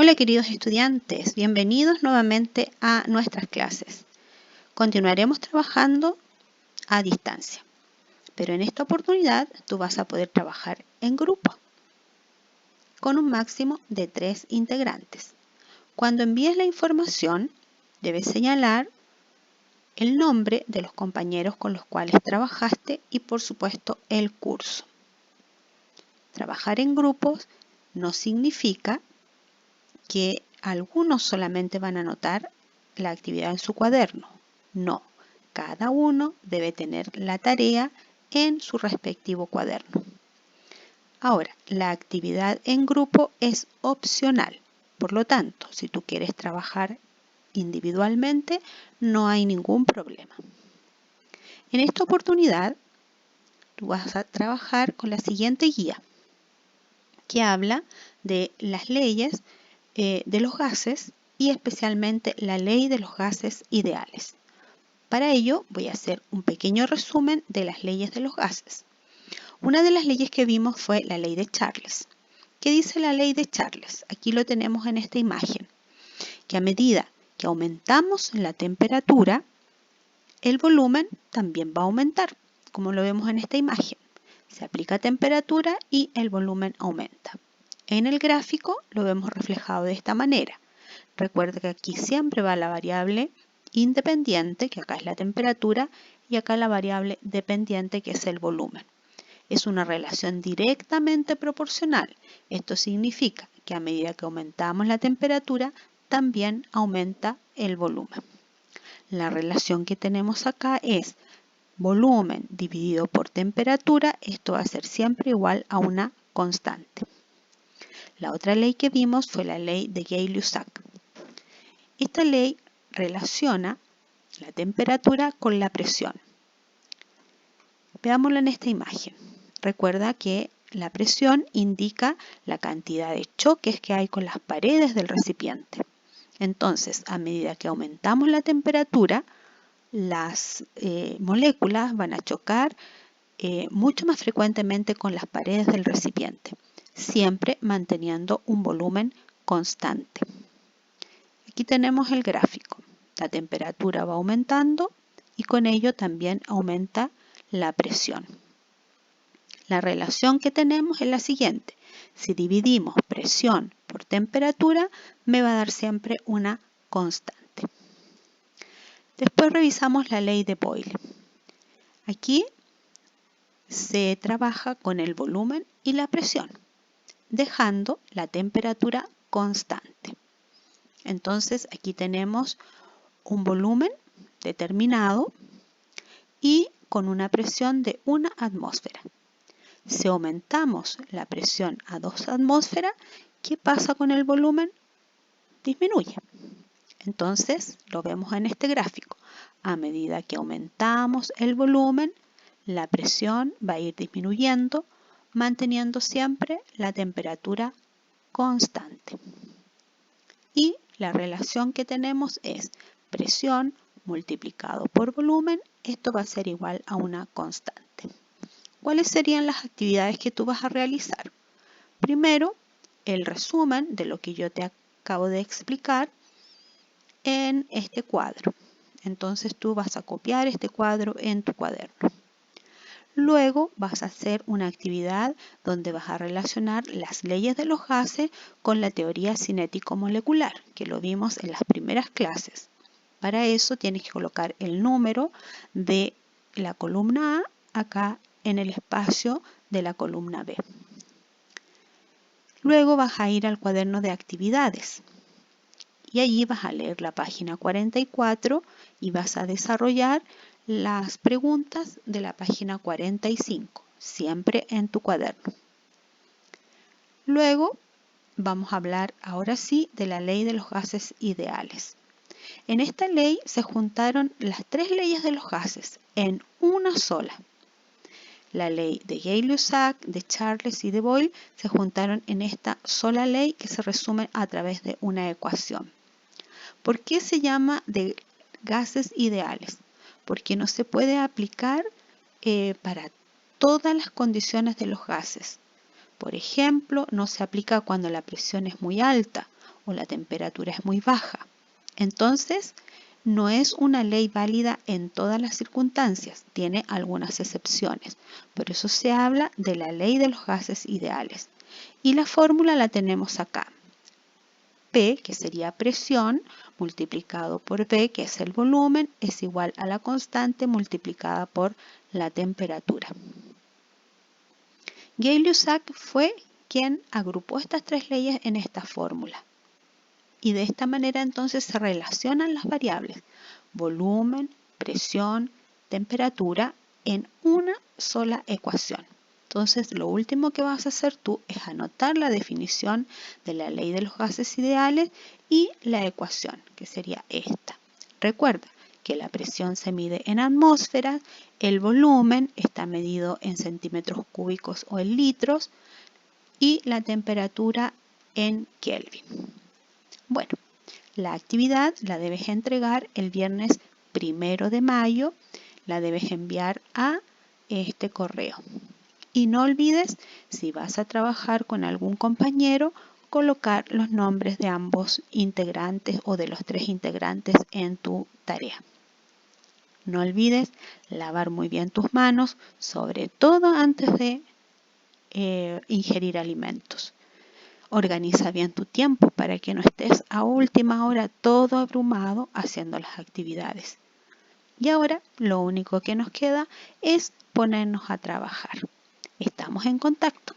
Hola queridos estudiantes, bienvenidos nuevamente a nuestras clases. Continuaremos trabajando a distancia, pero en esta oportunidad tú vas a poder trabajar en grupo con un máximo de 3 integrantes. Cuando envíes la información, debes señalar el nombre de los compañeros con los cuales trabajaste y por supuesto el curso. Trabajar en grupos no significa que algunos solamente van a anotar la actividad en su cuaderno. No, cada uno debe tener la tarea en su respectivo cuaderno. Ahora, la actividad en grupo es opcional. Por lo tanto, si tú quieres trabajar individualmente, no hay ningún problema. En esta oportunidad, tú vas a trabajar con la siguiente guía, que habla de las leyes de los gases y especialmente la ley de los gases ideales. Para ello voy a hacer un pequeño resumen de las leyes de los gases. Una de las leyes que vimos fue la ley de Charles. ¿Qué dice la ley de Charles? Aquí lo tenemos en esta imagen, que a medida que aumentamos la temperatura, el volumen también va a aumentar, como lo vemos en esta imagen. Se aplica temperatura y el volumen aumenta. En el gráfico lo vemos reflejado de esta manera. Recuerda que aquí siempre va la variable independiente, que acá es la temperatura, y acá la variable dependiente, que es el volumen. Es una relación directamente proporcional. Esto significa que a medida que aumentamos la temperatura, también aumenta el volumen. La relación que tenemos acá es volumen dividido por temperatura. Esto va a ser siempre igual a una constante. La otra ley que vimos fue la ley de Gay-Lussac. Esta ley relaciona la temperatura con la presión. Veámoslo en esta imagen. Recuerda que la presión indica la cantidad de choques que hay con las paredes del recipiente. Entonces, a medida que aumentamos la temperatura, las moléculas van a chocar mucho más frecuentemente con las paredes del recipiente, siempre manteniendo un volumen constante. Aquí tenemos el gráfico. La temperatura va aumentando y con ello también aumenta la presión. La relación que tenemos es la siguiente. Si dividimos presión por temperatura, me va a dar siempre una constante. Después revisamos la ley de Boyle. Aquí se trabaja con el volumen y la presión, dejando la temperatura constante. Entonces aquí tenemos un volumen determinado y con una presión de 1 atmósfera. Si aumentamos la presión a 2 atmósferas, ¿qué pasa con el volumen? Disminuye. Entonces lo vemos en este gráfico. A medida que aumentamos el volumen, la presión va a ir disminuyendo, manteniendo siempre la temperatura constante. Y la relación que tenemos es presión multiplicado por volumen. Esto va a ser igual a una constante. ¿Cuáles serían las actividades que tú vas a realizar? Primero, el resumen de lo que yo te acabo de explicar en este cuadro. Entonces tú vas a copiar este cuadro en tu cuaderno. Luego vas a hacer una actividad donde vas a relacionar las leyes de los gases con la teoría cinético-molecular, que lo vimos en las primeras clases. Para eso tienes que colocar el número de la columna A acá en el espacio de la columna B. Luego vas a ir al cuaderno de actividades y allí vas a leer la página 44 y vas a desarrollar las preguntas de la página 45, siempre en tu cuaderno. Luego vamos a hablar ahora sí de la ley de los gases ideales. En esta ley se juntaron las 3 leyes de los gases en una sola. La ley de Gay-Lussac, de Charles y de Boyle se juntaron en esta sola ley que se resume a través de una ecuación. ¿Por qué se llama de gases ideales? Porque no se puede aplicar para todas las condiciones de los gases. Por ejemplo, no se aplica cuando la presión es muy alta o la temperatura es muy baja. Entonces, no es una ley válida en todas las circunstancias, tiene algunas excepciones. Por eso se habla de la ley de los gases ideales. Y la fórmula la tenemos acá. P, que sería presión, multiplicado por V, que es el volumen, es igual a la constante multiplicada por la temperatura. Gay-Lussac fue quien agrupó estas tres leyes en esta fórmula. Y de esta manera entonces se relacionan las variables volumen, presión, temperatura en una sola ecuación. Entonces lo último que vas a hacer tú es anotar la definición de la ley de los gases ideales y la ecuación, que sería esta. Recuerda que la presión se mide en atmósferas, el volumen está medido en centímetros cúbicos o en litros y la temperatura en Kelvin. Bueno, la actividad la debes entregar el viernes 1 de mayo, la debes enviar a este correo. Y no olvides, si vas a trabajar con algún compañero, colocar los nombres de ambos integrantes o de los tres integrantes en tu tarea. No olvides lavar muy bien tus manos, sobre todo antes de ingerir alimentos. Organiza bien tu tiempo para que no estés a última hora todo abrumado haciendo las actividades. Y ahora lo único que nos queda es ponernos a trabajar. Estamos en contacto.